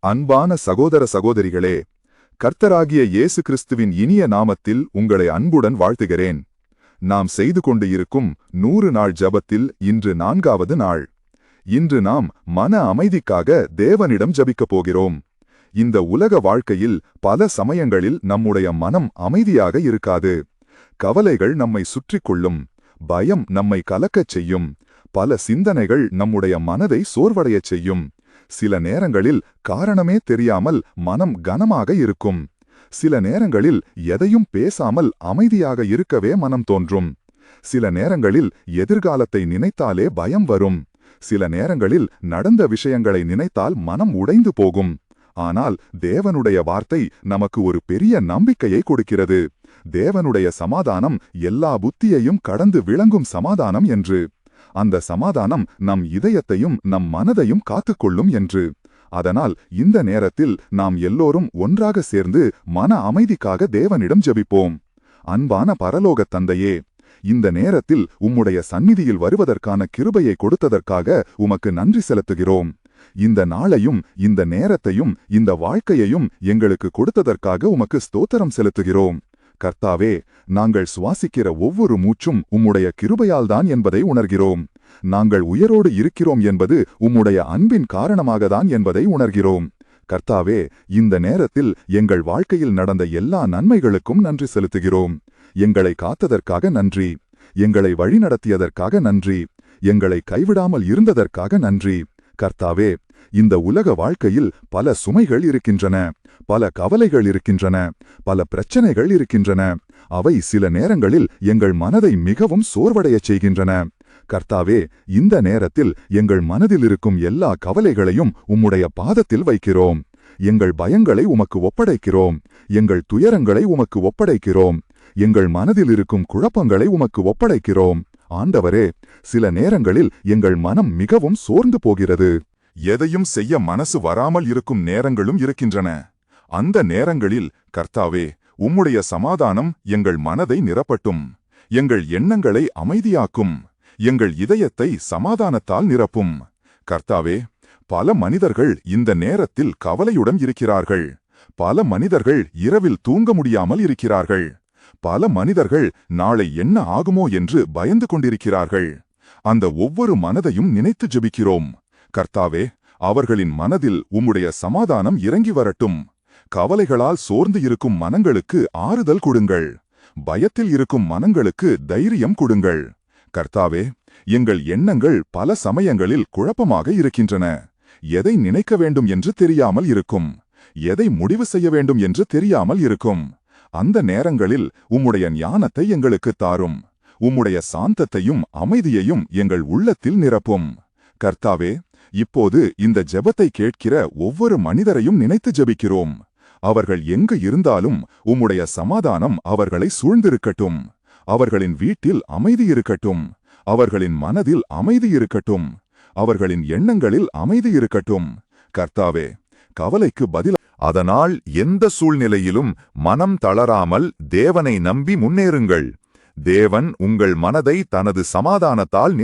அன்பான சகோதர சகோதரிகளே, கர்த்தராகிய இயேசு கிறிஸ்துவின் இனிய நாமத்தில் உங்களை அன்புடன் வாழ்த்துகிறேன். நாம் செய்து கொண்டு இருக்கும் 100 நாள் ஜெபத்தில் இன்று 4வது நாள். இன்று நாம் மன அமைதிக்காக தேவனிடம் ஜெபிக்கப் போகிறோம். இந்த உலக வாழ்க்கையில் பல சமயங்களில் நம்முடைய மனம் அமைதியாக இருக்காது. கவலைகள் நம்மை சுற்றிக் கொள்ளும், பயம் நம்மை கலக்கச் செய்யும், பல சிந்தனைகள் நம்முடைய மனதை சோர்வடையச் செய்யும். சில நேரங்களில் காரணமே தெரியாமல் மனம் கனமாக இருக்கும். சில நேரங்களில் எதையும் பேசாமல் அமைதியாக இருக்கவே மனம் தோன்றும். சில நேரங்களில் எதிர்காலத்தை நினைத்தாலே பயம் வரும். சில நேரங்களில் நடந்த விஷயங்களை நினைத்தால் மனம் உடைந்து போகும். ஆனால் தேவனுடைய வார்த்தை நமக்கு ஒரு பெரிய நம்பிக்கையை கொடுக்கிறது. தேவனுடைய சமாதானம் எல்லா புத்தியையும் கடந்து விளங்கும் சமாதானம் என்று. அந்த சமாதானம் நம் இதயத்தையும் நம் மனதையும் காத்துக்கொள்ளும் என்று. அதனால் இந்த நேரத்தில் நாம் எல்லோரும் ஒன்றாக சேர்ந்து மன அமைதிக்காக தேவனிடம் ஜெபிப்போம். அன்பான பரலோகத் தந்தையே, இந்த நேரத்தில் உம்முடைய சந்நிதியில் வருவதற்கான கிருபையை கொடுத்ததற்காக உமக்கு நன்றி செலுத்துகிறோம். இந்த நாளையும் இந்த நேரத்தையும் இந்த வாழ்க்கையையும் எங்களுக்கு கொடுத்ததற்காக உமக்கு ஸ்தோத்திரம் செலுத்துகிறோம். கர்த்தாவே, நாங்கள் சுவாசிக்கிற ஒவ்வொரு மூச்சும் உம்முடைய கிருபையால்தான் என்பதை உணர்கிறோம். நாங்கள் உயிரோடு இருக்கிறோம் என்பது உம்முடைய அன்பின் காரணமாகத்தான் என்பதை உணர்கிறோம். கர்த்தாவே, இந்த நேரத்தில் எங்கள் வாழ்க்கையில் நடந்த எல்லா நன்மைகளுக்கும் நன்றி செலுத்துகிறோம். எங்களை காத்ததற்காக நன்றி. எங்களை வழிநடத்தியதற்காக நன்றி. எங்களை கைவிடாமல் இருந்ததற்காக நன்றி. கர்த்தாவே, இந்த உலக வாழ்க்கையில் பல சுமைகள் இருக்கின்றன, பல கவலைகள் இருக்கின்றன, பல பிரச்சனைகள் இருக்கின்றன. அவை சில நேரங்களில் எங்கள் மனதை மிகவும் சோர்வடையச் செய்கின்றன. கர்த்தாவே, இந்த நேரத்தில் எங்கள் மனதில் இருக்கும் எல்லா கவலைகளையும் உம்முடைய பாதத்தில் வைக்கிறோம். எங்கள் பயங்களை உமக்கு ஒப்படைக்கிறோம். எங்கள் துயரங்களை உமக்கு ஒப்படைக்கிறோம். எங்கள் மனதில் இருக்கும் குழப்பங்களை உமக்கு ஒப்படைக்கிறோம். ஆண்டவரே, சில நேரங்களில் எங்கள் மனம் மிகவும் சோர்ந்து போகிறது. எதையும் செய்ய மனசு வராமல் இருக்கும் நேரங்களும் இருக்கின்றன. அந்த நேரங்களில் கர்த்தாவே, உம்முடைய சமாதானம் எங்கள் மனதை நிரப்பட்டும். எங்கள் எண்ணங்களை அமைதியாக்கும். எங்கள் இதயத்தை சமாதானத்தால் நிரப்பும். கர்த்தாவே, பல மனிதர்கள் இந்த நேரத்தில் கவலையுடன் இருக்கிறார்கள். பல மனிதர்கள் இரவில் தூங்க முடியாமல் இருக்கிறார்கள். பல மனிதர்கள் நாளை என்ன ஆகுமோ என்று பயந்து கொண்டிருக்கிறார்கள். அந்த ஒவ்வொரு மனதையும் நினைத்து ஜெபிக்கிறோம். கர்த்தாவே, அவர்களின் மனதில் உம்முடைய சமாதானம் இறங்கி வரட்டும். கவலைகளால் சோர்ந்து இருக்கும் மனங்களுக்கு ஆறுதல் கொடுங்கள். பயத்தில் இருக்கும் மனங்களுக்கு தைரியம் கொடுங்கள். கர்த்தாவே, எங்கள் எண்ணங்கள் பல சமயங்களில் குழப்பமாக இருக்கின்றன. எதை நினைக்க வேண்டும் என்று தெரியாமல் இருக்கும். எதை முடிவு செய்ய வேண்டும் என்று தெரியாமல் இருக்கும். அந்த நேரங்களில் உம்முடைய ஞானத்தை எங்களுக்கு தாரும். உம்முடைய சாந்தத்தையும் அமைதியையும் எங்கள் உள்ளத்தில் நிரப்பும். கர்த்தாவே, இப்போது இந்த ஜெபத்தை கேட்கிற ஒவ்வொரு மனிதரையும் நினைத்து ஜெபிக்கிறோம். அவர்கள் எங்கு இருந்தாலும் உம்முடைய சமாதானம் அவர்களை சூழ்ந்திருக்கட்டும். அவர்களின் வீட்டில் அமைதி இருக்கட்டும். அவர்களின் மனதில் அமைதி இருக்கட்டும். அவர்களின் எண்ணங்களில் அமைதி இருக்கட்டும். கர்த்தாவே, கவலைக்கு பதில். அதனால் எந்த சூழ்நிலையிலும் மனம் தளராமல் தேவனை நம்பி முன்னேறுங்கள். தேவன் உங்கள் மனதை தனது சமாதானத்தால்